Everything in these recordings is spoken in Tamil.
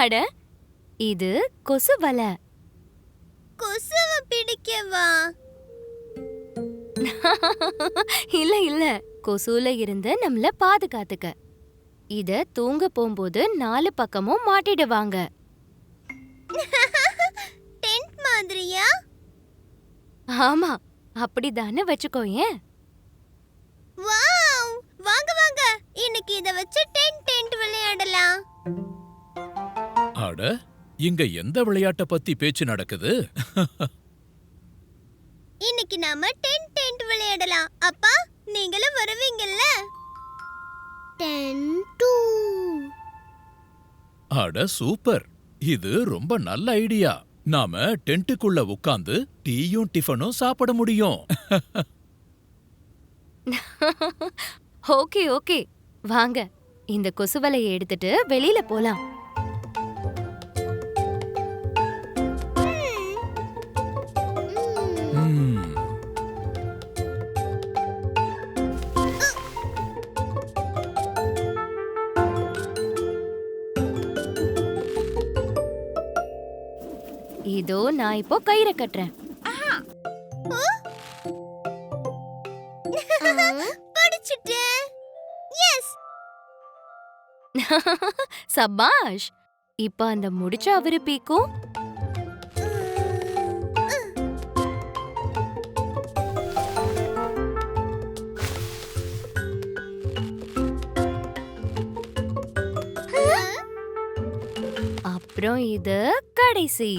அட, இது கொசு வலை. கொசுவ பிடிக்கவா? இல்ல இல்ல, கொசுல இருந்து நம்மள பாதுகாத்துக்க. இத தூங்க போகும்போது 4 பக்கமும் மாட்டிடுவாங்க. டென்ட் மாதிரியா? ஆமா, அப்படிதானே வச்சுக்கோயேன். வாவ், வாங்க வாங்க, இன்னைக்கு இத வச்சு டென்ட் விளையாடலாம். அட, இங்க எந்த விளையாட்ட பத்தி பேச்சு நடக்குது? இன்னைக்கு நாம டென்ட் விளையாடலாம். அப்பா, நீங்களும் வருவீங்கல்ல? டென்ட். அட சூப்பர், இது ரொம்ப நல்ல ஐடியா. நாம டென்ட்டுக்குள்ள உட்கார்ந்து டீயும் டிஃபனும் சாப்பிட முடியும். ஓகே ஓகே, வாங்க இந்த கொசு வலையை எடுத்துட்டு வெளியில போலாம். ம், இதோ நான் இப்போ கயிறை கட்டுறேன். படிச்சிட்டேன். எஸ். சபாஷ். இப்ப அந்த முடிச்ச அவரு பீக்கும். அப்புறம் இது கடைசி.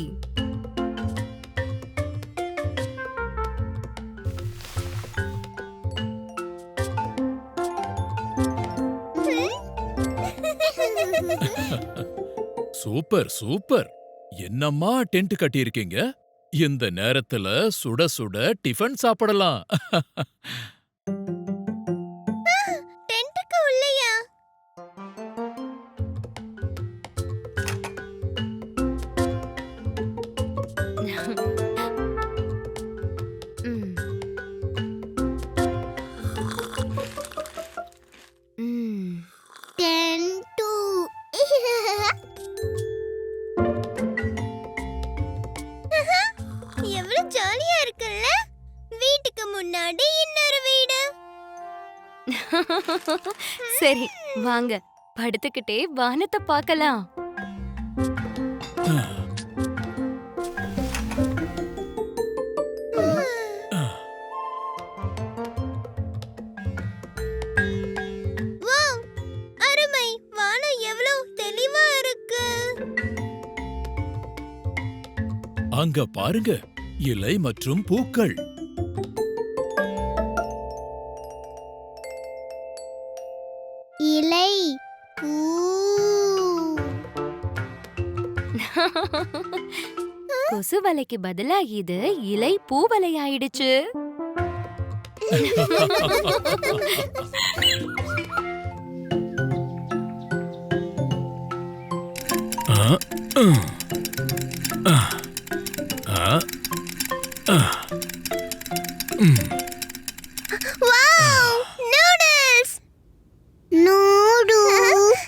Super super. என்னம்மா டென்ட் கட்டியிருக்கீங்க? இந்த நேரத்துல சுட சுட டிஃபன் சாப்பிடலாம். டென்ட்டுக்கு உள்ளயா? ம். ம். டென்ட். எவ்வளவு ஜாலியா இருக்குல்ல? வீட்டுக்கு முன்னாடி இன்னொரு வீடு. சரி, வாங்க படுத்துக்கிட்டே வானத்தை பார்க்கலாம். வாவ், அருமை. வானம் எவ்வளவு தெளிவா இருக்கு. அங்க பாருங்க, இலை மற்றும் பூக்கள். இலை, பூ. கொசு வலைக்கு பதிலா இது இலை பூ வலை ஆயிடுச்சு. ஆ, ம். ஆ, ஆ, ஆ. ம். Wow, noodles. நூடுல்ஸ்.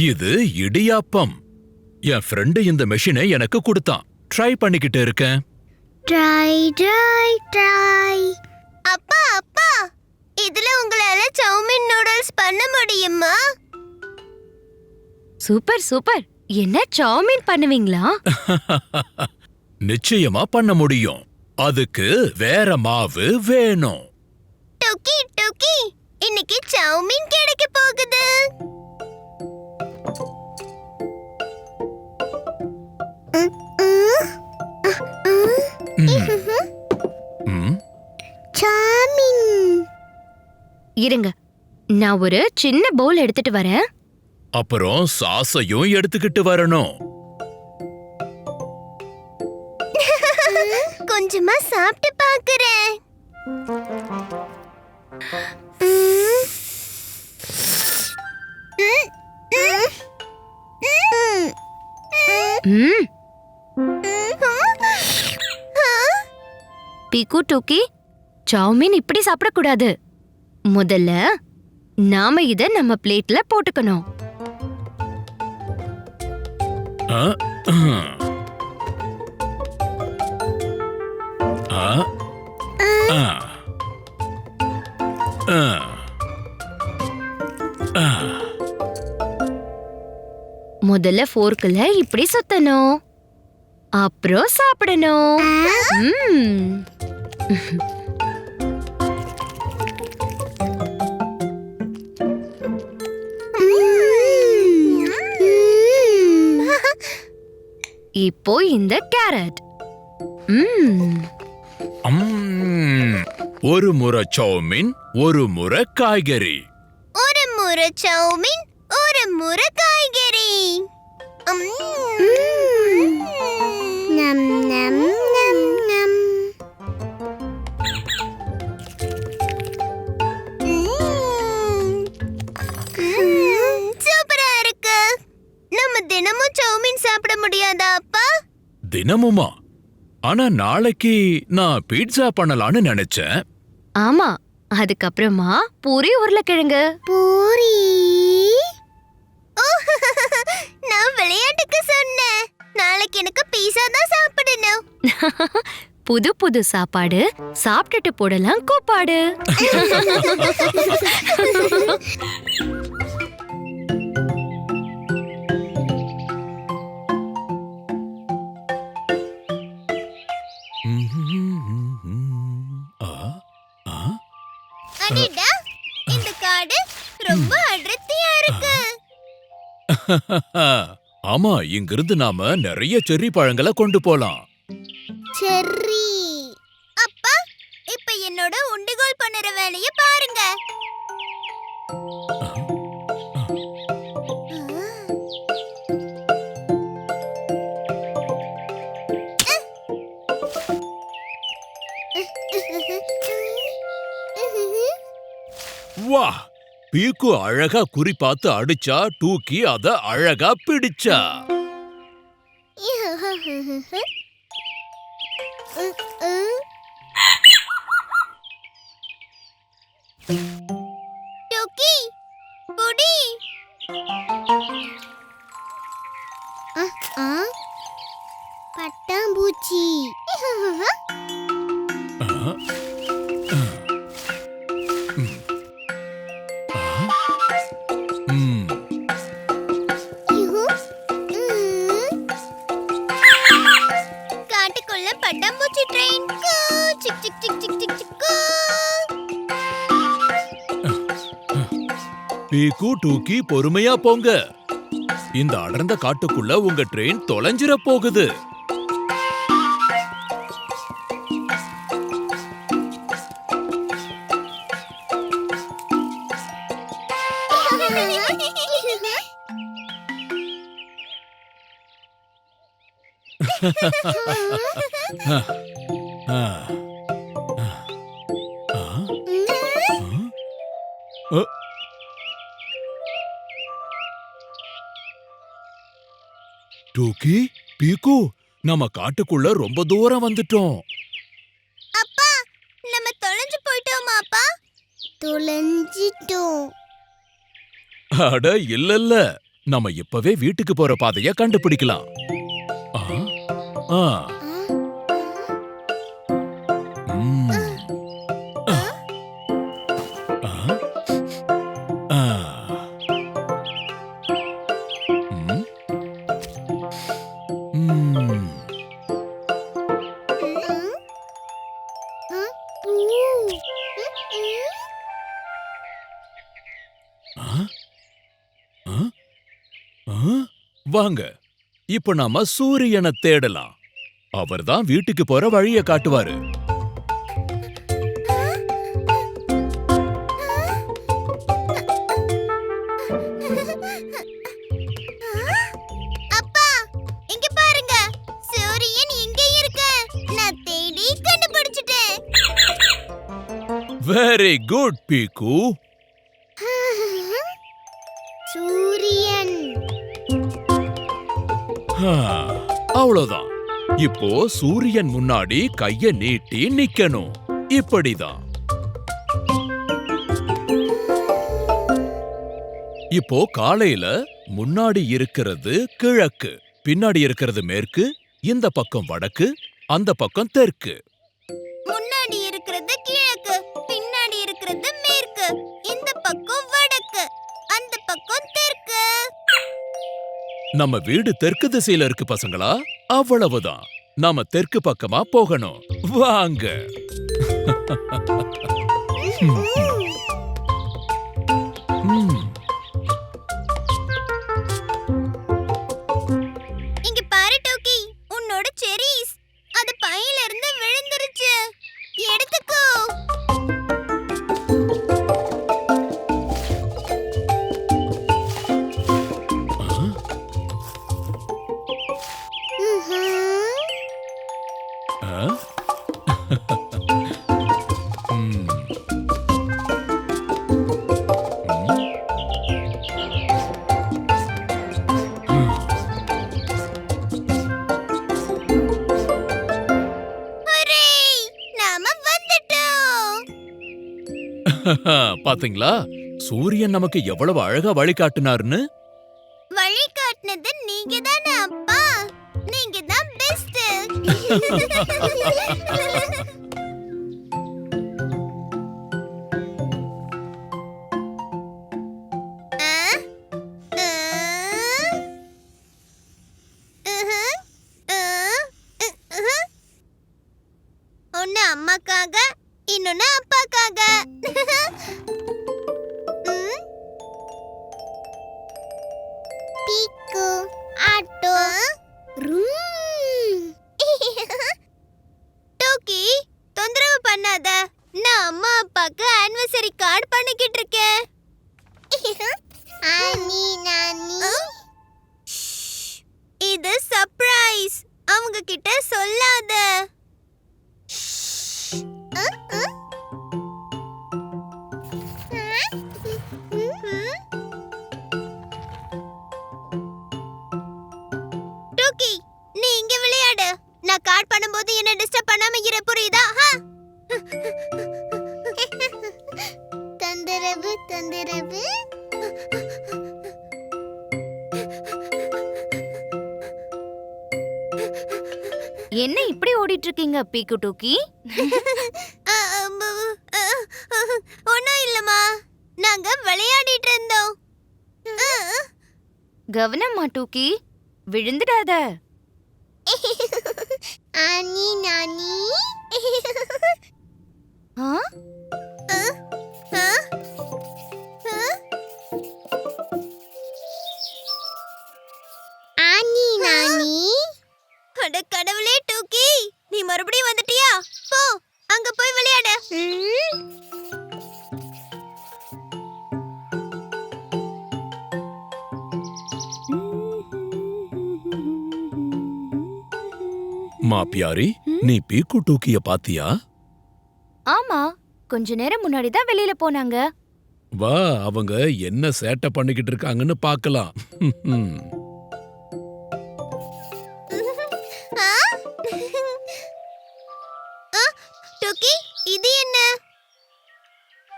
இது இடியாப்பம். என் ஃப்ரெண்டு இந்த மெஷினை எனக்கு கொடுத்தான். ட்ரை பண்ணிக்கிட்டு இருக்கேன். ட்ரை. அப்பா அப்பா, இதுல உங்களால சௌமின் நூடுல்ஸ் பண்ண முடியுமா? Super super. என்ன சௌமீன் பண்ணுவீங்களா? நிச்சயமா பண்ண முடியும். அதுக்கு வேற மாவு வேணும். டுக்கி டுக்கி, இன்னைக்கு சௌமின் கிடைக்க போகுது. ம். சௌமின். இருங்க, நான் ஒரு சின்ன பவுல் எடுத்துட்டு வரேன். அப்புறம் சாஸையும் எடுத்துக்கிட்டு வரணும். கொஞ்சமா சாப்பிட்டு பாக்குறேன். ம். பீக்கு டூக்கி, சௌமீன் இப்படி சாப்பிடக்கூடாது. முதல்ல நாம இத நம்ம பிளேட்ல போட்டுக்கணும். ஆ, ஆ, ஆ, ஆ, ஆ. முதல்ல ஃபோர்க்ல இப்படி சுத்தணும், அப்புறம் சாப்பிடணும். ம்ம். இப்போ இந்த கேரட். ம்ம். ம். ஒரு முறை சௌமின், ஒரு முறை காய்கறி. ஒரு முறை சௌமின், ஒரு முறை காய்கறி. நம் நம் நம் நம். சூப்பரா இருக்கு. நம்ம தினமும் சௌமின் சாப்பிட முடியாதா அப்பா? தினமுமா? ஆனா நாளைக்கு நான் பீட்சா பண்ணலாம்னு நினைச்சேன். ஆமா, அதுக்கப்புறமா பூரி உருளைக்கிழங்கு. பூரி? ஓ, நான் விளையாட்டுக்கு சொன்னேன். நாளைக்கு எனக்கு பீஸா தான் சாப்பிடணும். புது புது சாப்பாடு சாப்பிட்டுட்டு போடலாம் கூப்பாடு. ஆ, ஆ. அடடா, இந்த காடு ரொம்ப அடர்த்தியா இருக்கு. ஆமா, இங்கிருந்து நாம நிறைய செர்ரி பழங்களை கொண்டு போலாம். செர்ரி. அப்பா, இப்ப என்னோட உண்டிகோல் பண்ணுற வேலைய பாருங்க. வா, பீக்கு அழகா குறி பார்த்து அடிச்சா, டூக்கி அத அழகா பிடிச்சா. டோக்கி, புடி. பட்டாம்பூச்சி. ம். காட்டுக்குள்ள பட்டாம்பூச்சி ட்ரெயின். சிக் சிக் சிக் சிக் சிக் சிக். பீக்கு, டூக்கி பொறுமையா போங்க. இந்த அடர்ந்த காட்டுக்குள்ள உங்க ட்ரெயின் தொலைஞ்சிர போகுது. ஆ. ஆ. ஆ. டூக்கி, பீக்கு, நம்ம காட்டுக்குள்ள ரொம்ப தூரம் வந்துட்டோம். அப்பா, நம்ம தொலைஞ்சு போயிட்டோமா அப்பா? தொலைஞ்சிட்டோம். அட இல்லல்ல, நம்ம இப்பவே வீட்டுக்கு போற பாதைய கண்டுபிடிக்கலாம். ஆ, ஆ. ம். ஆ. ஆ. ஆ. ம். ம். ஆ? ஆ? ஆ? வாங்க, இப்ப நாம சூரியனை தேடலாம். அவர்தான் வீட்டுக்கு போற வழிய காட்டுவாரு. அப்பா, இங்க பாருங்க. சூரியன் இங்க இருக்கு. நான் தேடி கண்டுபிடிச்சிட்டேன். வெரி குட் பீக்கு. சூரியன். அவ்வளவுதான். இப்போ சூரியன் முன்னாடி கைய நீட்டி நிக்கணும். இப்படிதான். இப்போ காலையில முன்னாடி இருக்கிறது கிழக்கு, பின்னாடி இருக்கிறது மேற்கு, இந்த பக்கம் வடக்கு, அந்த பக்கம் தெற்கு. முன்னாடி இருக்கிறது கிழக்கு, பின்னாடி இருக்கிறது மேற்கு, இந்த பக்கம் வடக்கு, அந்த பக்கம் தெற்கு. நம்ம வீடு தெற்கு திசையில இருக்கு பசங்களா. அவ்வளவுதான். நாம தெற்கு பக்கமா போகணும். வாங்க. இங்க பாரு டோக்கி, உன்னோட செரீஸ் அது பையில இருந்து விழுந்துருச்சு. எடுத்துக்கோ. ஹரே! நாம வந்துட்டோம். பாத்தீங்களா, சூரியன் நமக்கு எவ்வளவு அழகா வழிகாட்டினார்னு. வழி காட்டுனது நீங்க தானே அப்பா. நீங்க தான் பெஸ்ட். ஒன்னு அம்மாக்காக, இன்னொன்னு அப்பாக்காக. பீக்கு ஆட்டோ டோக்கி, தொந்தரவு பண்ணாத. நான் அம்மா அப்பாக்கு ஆனிவர்சரி கார்டு பண்ணிக்கிட்டு இருக்கேன். இது சர்ப்ரைஸ். அவங்க கிட்ட சொல்லாத. டோக்கி, நீ இங்க விளையாடு. நான் கார்டு பண்ணும்போது என்ன டிஸ்டர்ப் பண்ணாம இரு, புரியுதா? தொந்தரவு தொந்தரவு. என்ன இப்படி ஓடிட்டு இருக்கீங்க பீக்கு டூக்கி? ஒண்ணும் இல்லம்மா, நாங்க விளையாடிட்டு இருந்தோம். கவனமா டூக்கி, விழுந்துடாத. ஆனி நானி. ஆ? ஆனி நானி. அட கடவுளே டூக்கி, நீ மறுபடியும் வந்துட்டியா? போ, அங்க போய் விளையாடு. மா பியாரி, நீ பீக்கு டூக்கிய பாத்தியா? ஆமா, கொஞ்ச நேரம் முன்னாடி தான் வெளியில போனாங்க. வா, அவங்க என்ன சேட்டை பண்ணிக்கிட்டு இருக்காங்கன்னு பார்க்கலாம். டூக்கி, இது என்ன?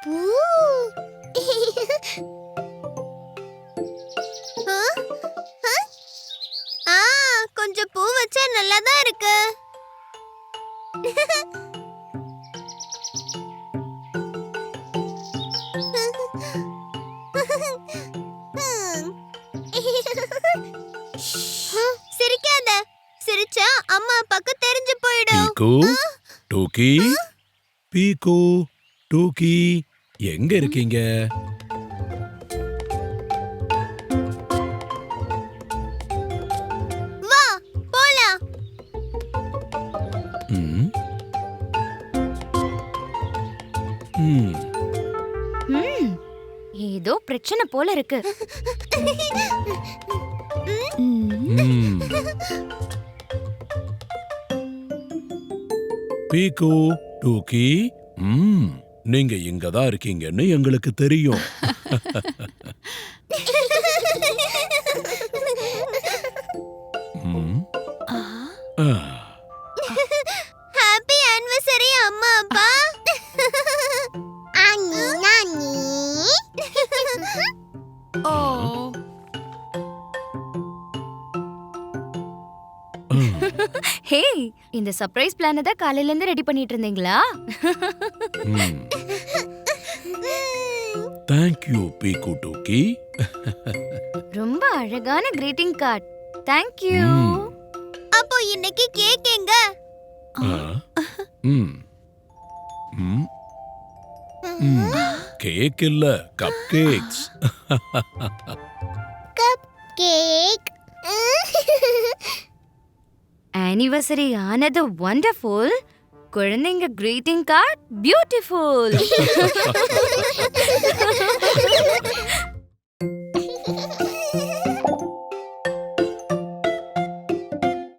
பூ. கொஞ்சம் பூ வச்சா நல்லா தான் இருக்கு. சிரிக்காத. சிரிச்சா அம்மா அப்பாக்கு தெரிஞ்சு போயிடும். பீக்கு டூக்கி, பீக்கு டூக்கி, எங்க இருக்கீங்க? வா, போலாம். ம். ம். ஏதோ பிரச்சனை போல இருக்கு. ம். பீக்கு டூக்கி, நீங்க இங்கதான் இருக்கீங்கன்னு எங்களுக்கு தெரியும். ஹாப்பி ஆனிவர்சரி அம்மா அப்பா. அண்ணி நானி. ஓ ஹே, இந்த சர்ப்ரைஸ் பிளான தான் காலையில இருந்து ரெடி பண்ணிட்டு இருந்தீங்களா? தேங்க் யூ பீக்கு டூக்கி. ரொம்ப அழகான greeting கார்டு. Thank you. அப்போ இன்னைக்கு கேக் எங்க? கேக் இல்ல, cup cakes. Cup cake. Anniversary ஆனது வண்டர்ஃபுல். குழந்தைங்க greeting கார்டு பியூட்டிஃபுல்.